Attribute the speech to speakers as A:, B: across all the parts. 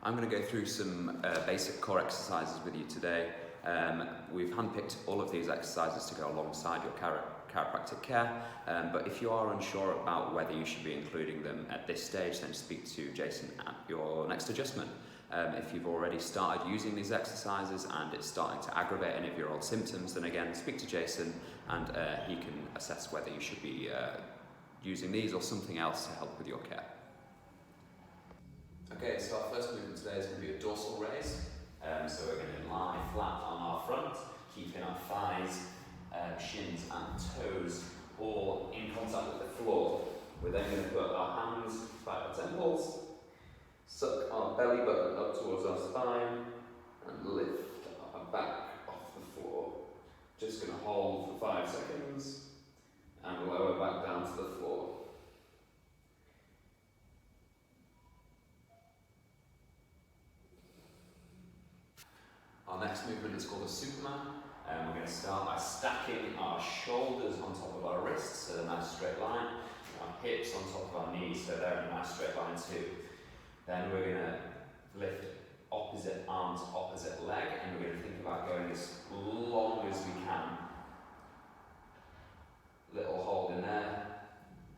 A: I'm going to go through some basic core exercises with you today. We've handpicked all of these exercises to go alongside your chiropractic care, but if you are unsure about whether you should be including them at this stage, then speak to Jason at your next adjustment. If you've already started using these exercises and it's starting to aggravate any of your old symptoms, then again, speak to Jason and he can assess whether you should be using these or something else to help with your care. Okay, so our first movement today is going to be a dorsal raise. So we're going to lie flat on our front, keeping our thighs, shins and toes all in contact with the floor. We're then going to put our hands by our temples, suck our belly button up towards our spine and lift our back off the floor. Just going to hold for 5 seconds and lower back down to the floor. Our next movement is called a Superman. We're going to start by stacking our shoulders on top of our wrists, so they're a nice straight line, and our hips on top of our knees, so they're in a nice straight line too. Then we're going to lift opposite arm to opposite leg, and we're going to think about going as long as we can. Little hold in there,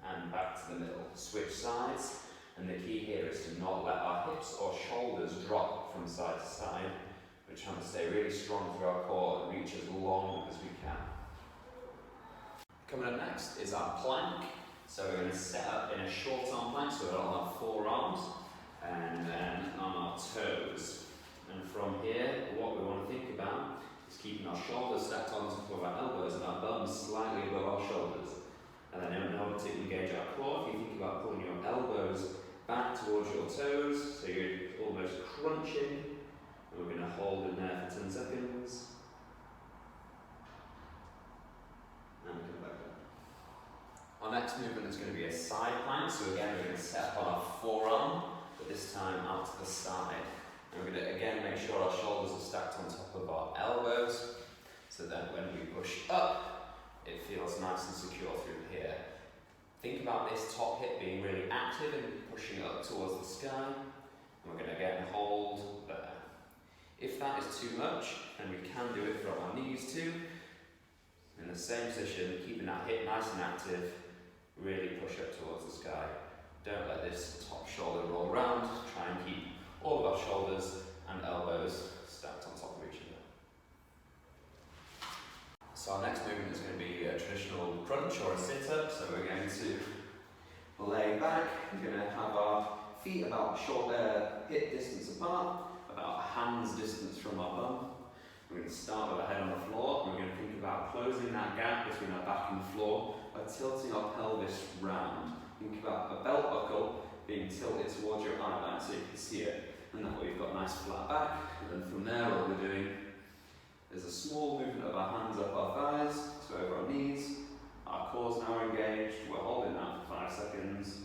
A: and back to the middle. Switch sides, and the key here is to not let our hips or shoulders drop from side to side. We're trying to stay really strong through our core and reach as long as we can. Coming up next is our plank. So we're going to set up in a short arm plank, so we're on our forearms and then on our toes. And from here, what we want to think about is keeping our shoulders stacked on top of our elbows and our bums slightly above our shoulders. And then in order to engage our core, if you think about pulling your elbows back towards your toes, so you're almost crunching. We're going to hold in there for 10 seconds. And come back up. Our next movement is going to be a side plank. So again, we're going to set up on our forearm, but this time out to the side. And we're going to again make sure our shoulders are stacked on top of our elbows, so that when we push up, it feels nice and secure through here. Think about this top hip being really active and pushing up towards the sky. And we're going to again hold there. If that is too much, then we can do it from our knees too. In the same position, keeping that hip nice and active, really push up towards the sky. Don't let this top shoulder roll around. Try and keep all of our shoulders and elbows stacked on top of each other. So our next movement is going to be a traditional crunch or a sit-up. So we're going to lay back. We're going to have our feet about hip distance apart, about a hand's distance from our bum. We're going to start with our head on the floor, and we're going to think about closing that gap between our back and the floor by tilting our pelvis round. Think about a belt buckle being tilted towards your eye line so you can see it. And that way you've got a nice flat back. And then from there, what we're doing is a small movement of our hands up our thighs, so over our knees. Our core's now engaged. We're holding that for 5 seconds.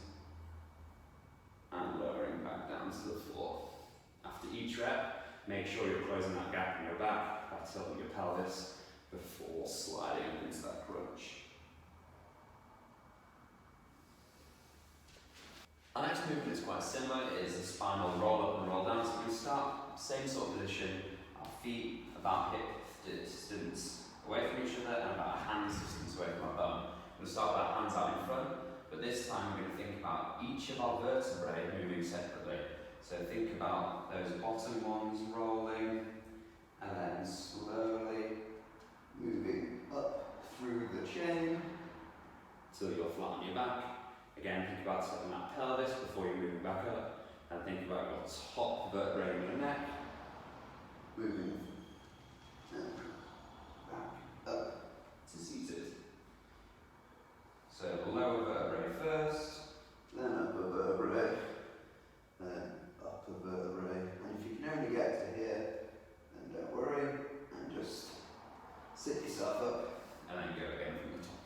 A: And lowering back down to the floor. After each rep, make sure you're closing that gap in your back by tilting your pelvis before sliding into that crunch. Our next movement is quite similar. It is a spinal roll up and roll down. So we start same sort of position, our feet about hip distance away from each other and about a hand's distance away from our bum. We'll start with our hands out in front, but this time we're going to think about each of our vertebrae moving separately. So think about those bottom ones rolling and then slowly moving up through the chain till you're flat on your back. Again, think about setting that pelvis before you're moving back up, and think about your top vertebrae in your neck, moving back up to seated. So lower vertebrae first, then upper vertebrae, then upper vertebrae, and if you can only get to here, then don't worry, and just sit yourself up, and then go again from the top.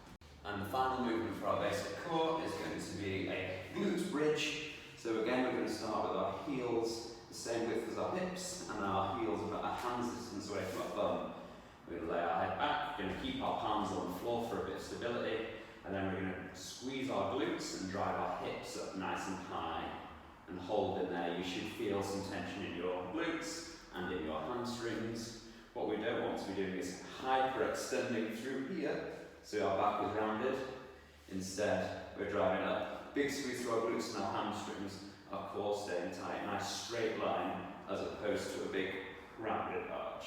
A: And the final movement for our basic core is going to be a glute bridge. So again, we're going to start with our heels the same width as our hips, and our heels about a hand's distance away from our bum. We're going to lay our head back, we're going to keep our palms on the floor for a bit of stability, and then we're going to squeeze our glutes and drive our hips up nice and high. and hold in there. You should feel some tension in your glutes and in your hamstrings. What we don't want to be doing is hyper-extending through here, so our back is rounded. Instead, we're driving up. Big squeeze through our glutes and our hamstrings, our core staying tight. Nice straight line, as opposed to a big rounded arch.